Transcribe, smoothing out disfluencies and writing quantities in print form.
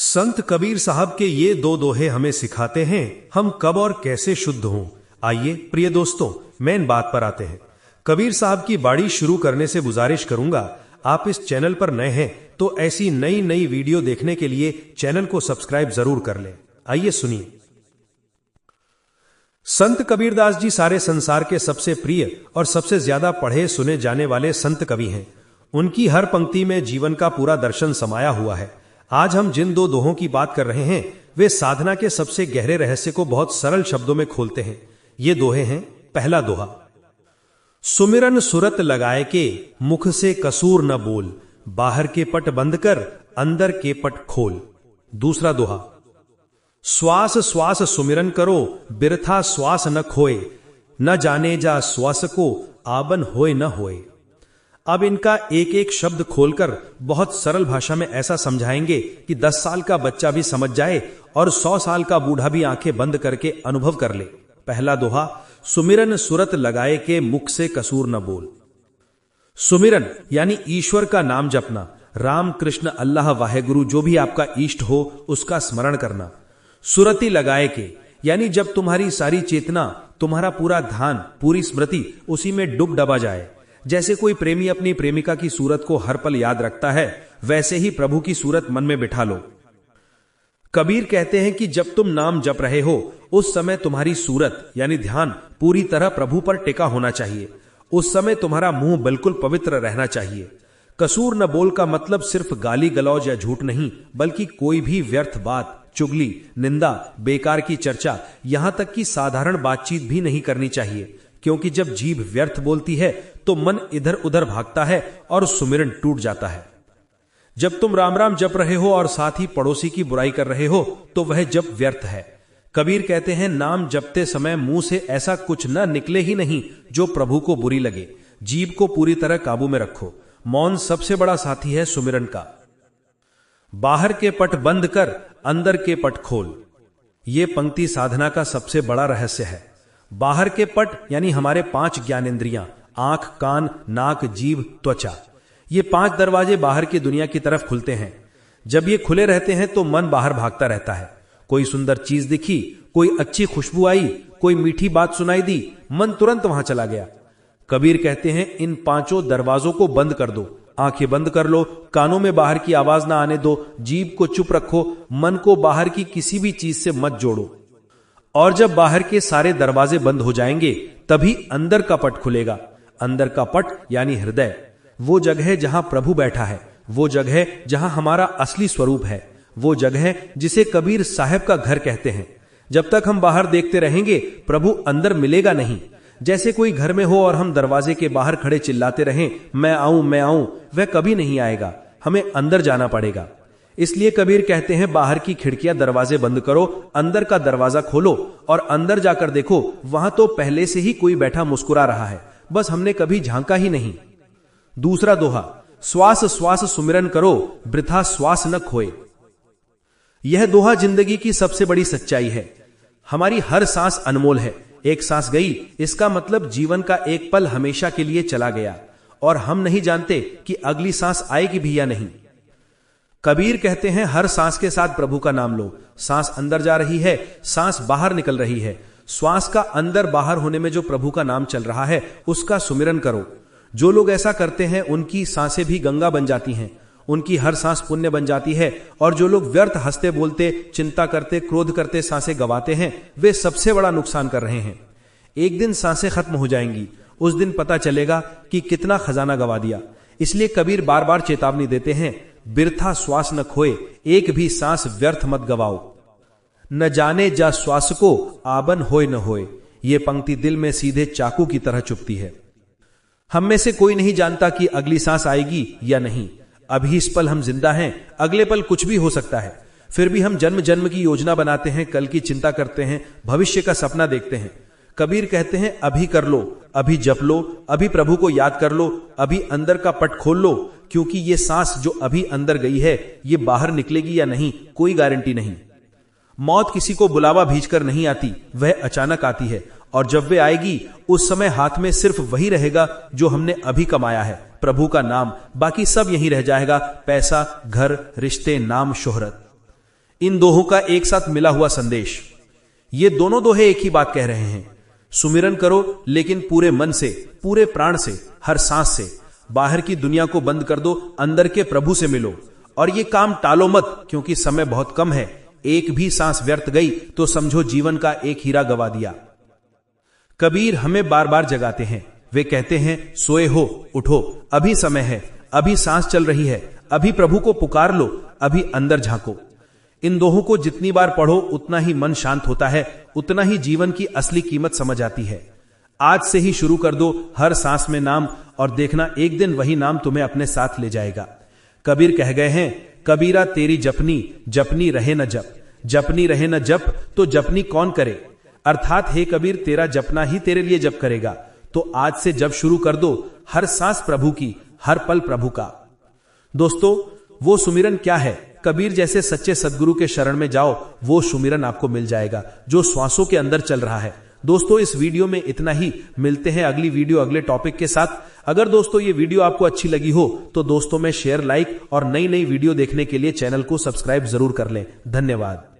संत कबीर साहब के ये दो दोहे हमें सिखाते हैं हम कब और कैसे शुद्ध हों। आइए प्रिय दोस्तों, मेन बात पर आते हैं। कबीर साहब की बाड़ी शुरू करने से गुजारिश करूंगा, आप इस चैनल पर नए हैं तो ऐसी नई नई वीडियो देखने के लिए चैनल को सब्सक्राइब जरूर कर लें। आइए सुनिए। संत कबीरदास जी सारे संसार के सबसे प्रिय और सबसे ज्यादा पढ़े सुने जाने वाले संत कवि हैं। उनकी हर पंक्ति में जीवन का पूरा दर्शन समाया हुआ है। आज हम जिन दो दोहों की बात कर रहे हैं वे साधना के सबसे गहरे रहस्य को बहुत सरल शब्दों में खोलते हैं। ये दोहे हैं। पहला दोहा, सुमिरन सुरत लगाए के मुख से कसूर न बोल, बाहर के पट बंद कर अंदर के पट खोल। दूसरा दोहा, श्वास श्वास सुमिरन करो, बिरथा श्वास न खोए, न जाने जा श्वास को आबन होए न होए। अब इनका एक एक शब्द खोलकर बहुत सरल भाषा में ऐसा समझाएंगे कि 10 साल का बच्चा भी समझ जाए और 100 साल का बूढ़ा भी आंखें बंद करके अनुभव कर ले। पहला दोहा, सुमिरन सुरत लगाए के मुख से कसूर न बोल। सुमिरन यानी ईश्वर का नाम जपना, राम कृष्ण अल्लाह वाहेगुरु जो भी आपका इष्ट हो उसका स्मरण करना। सुरति लगाए के यानी जब तुम्हारी सारी चेतना, तुम्हारा पूरा ध्यान, पूरी स्मृति उसी में डूब डबा जाए। जैसे कोई प्रेमी अपनी प्रेमिका की सूरत को हर पल याद रखता है, वैसे ही प्रभु की सूरत मन में बिठा लो। कबीर कहते हैं कि जब तुम नाम जप रहे हो उस समय तुम्हारी सूरत यानी ध्यान पूरी तरह प्रभु पर टिका होना चाहिए। उस समय तुम्हारा मुंह बिल्कुल पवित्र रहना चाहिए। कसूर न बोल का मतलब सिर्फ गाली गलौज या झूठ नहीं, बल्कि कोई भी व्यर्थ बात, चुगली, निंदा, बेकार की चर्चा, यहां तक कि साधारण बातचीत भी नहीं करनी चाहिए। क्योंकि जब जीभ व्यर्थ बोलती है तो मन इधर उधर भागता है और सुमिरन टूट जाता है। जब तुम राम राम जप रहे हो और साथ ही पड़ोसी की बुराई कर रहे हो तो वह जप व्यर्थ है। कबीर कहते हैं, नाम जपते समय मुंह से ऐसा कुछ न निकले ही नहीं जो प्रभु को बुरी लगे। जीभ को पूरी तरह काबू में रखो। मौन सबसे बड़ा साथी है सुमिरन का। बाहर के पट बंद कर अंदर के पट खोल। ये पंक्ति साधना का सबसे बड़ा रहस्य है। बाहर के पट यानी हमारे 5 ज्ञानेंद्रियां, आंख, कान, नाक, जीभ, त्वचा, ये 5 दरवाजे बाहर की दुनिया की तरफ खुलते हैं। जब ये खुले रहते हैं तो मन बाहर भागता रहता है। कोई सुंदर चीज दिखी, कोई अच्छी खुशबू आई, कोई मीठी बात सुनाई दी, मन तुरंत वहां चला गया। कबीर कहते हैं, इन 5 दरवाजों को बंद कर दो। आंखें बंद कर लो, कानों में बाहर की आवाज ना आने दो, जीभ को चुप रखो, मन को बाहर की किसी भी चीज से मत जोड़ो। और जब बाहर के सारे दरवाजे बंद हो जाएंगे तभी अंदर का पट खुलेगा। अंदर का पट यानी हृदय, वो जगह जहां प्रभु बैठा है, वो जगह जहां हमारा असली स्वरूप है, वो जगह जिसे कबीर साहब का घर कहते हैं। जब तक हम बाहर देखते रहेंगे प्रभु अंदर मिलेगा नहीं। जैसे कोई घर में हो और हम दरवाजे के बाहर खड़े चिल्लाते रहें, मैं आऊं, वह कभी नहीं आएगा। हमें अंदर जाना पड़ेगा। इसलिए कबीर कहते हैं, बाहर की खिड़कियां दरवाजे बंद करो, अंदर का दरवाजा खोलो और अंदर जाकर देखो, वहां तो पहले से ही कोई बैठा मुस्कुरा रहा है, बस हमने कभी झांका ही नहीं। दूसरा दोहा, श्वास श्वास सुमिरन करो, वृथा श्वास न खोए। यह दोहा जिंदगी की सबसे बड़ी सच्चाई है। हमारी हर सांस अनमोल है। एक सांस गई इसका मतलब जीवन का एक पल हमेशा के लिए चला गया और हम नहीं जानते कि अगली सांस आएगी भी या नहीं। कबीर कहते हैं, हर सांस के साथ प्रभु का नाम लो। सांस अंदर जा रही है, सांस बाहर निकल रही है। श्वास का अंदर बाहर होने में जो प्रभु का नाम चल रहा है उसका सुमिरन करो। जो लोग ऐसा करते हैं उनकी सांसें भी गंगा बन जाती हैं, उनकी हर सांस पुण्य बन जाती है। और जो लोग व्यर्थ हंसते बोलते, चिंता करते, क्रोध करते सांसें गवाते हैं, वे सबसे बड़ा नुकसान कर रहे हैं। एक दिन सांसें खत्म हो जाएंगी, उस दिन पता चलेगा कि कितना खजाना गवा दिया। इसलिए कबीर बार बार चेतावनी देते हैं, बिरथा श्वास न खोए, एक भी सांस व्यर्थ मत गवाओ। न जाने जा श्वास को आबन होए न होए। ये पंक्ति दिल में सीधे चाकू की तरह चुभती है। हम में से कोई नहीं जानता कि अगली सांस आएगी या नहीं। अभी इस पल हम जिंदा हैं, अगले पल कुछ भी हो सकता है। फिर भी हम जन्म जन्म की योजना बनाते हैं, कल की चिंता करते हैं, भविष्य का सपना देखते हैं। कबीर कहते हैं, अभी कर लो, अभी जप लो, अभी प्रभु को याद कर लो, अभी अंदर का पट खोल लो। क्योंकि ये सांस जो अभी अंदर गई है ये बाहर निकलेगी या नहीं कोई गारंटी नहीं। मौत किसी को बुलावा भेजकर नहीं आती, वह अचानक आती है। और जब वे आएगी उस समय हाथ में सिर्फ वही रहेगा जो हमने अभी कमाया है, प्रभु का नाम। बाकी सब यहीं रह जाएगा, पैसा, घर, रिश्ते, नाम, शोहरत। इन दोहों का एक साथ मिला हुआ संदेश। ये दोनों दोहे एक ही बात कह रहे हैं। सुमिरन करो, लेकिन पूरे मन से, पूरे प्राण से, हर सांस से। बाहर की दुनिया को बंद कर दो, अंदर के प्रभु से मिलो। और ये काम टालो मत, क्योंकि समय बहुत कम है। एक भी सांस व्यर्थ गई तो समझो जीवन का एक हीरा गवा दिया। कबीर हमें बार बार जगाते हैं। वे कहते हैं, सोए हो, उठो, अभी समय है, अभी सांस चल रही है, अभी प्रभु को पुकार लो, अभी अंदर झांको। इन दोहों को जितनी बार पढ़ो उतना ही मन शांत होता है, उतना ही जीवन की असली कीमत समझ आती है। आज से ही शुरू कर दो हर सांस में नाम, और देखना एक दिन वही नाम तुम्हें अपने साथ ले जाएगा। कबीर कह गए हैं, कबीरा तेरी जपनी, जपनी रहे न जप, जपनी रहे न जप तो जपनी कौन करे। अर्थात हे कबीर, तेरा जपना ही तेरे लिए जप करेगा। तो आज से जब शुरू कर दो, हर सांस प्रभु की, हर पल प्रभु का। दोस्तों, वो सुमिरन क्या है? कबीर जैसे सच्चे सदगुरु के शरण में जाओ, वो सुमिरन आपको मिल जाएगा जो श्वासों के अंदर चल रहा है। दोस्तों, इस वीडियो में इतना ही। मिलते हैं अगली वीडियो अगले टॉपिक के साथ। अगर दोस्तों ये वीडियो आपको अच्छी लगी हो तो दोस्तों में शेयर, लाइक और नई नई वीडियो देखने के लिए चैनल को सब्सक्राइब जरूर कर लें। धन्यवाद।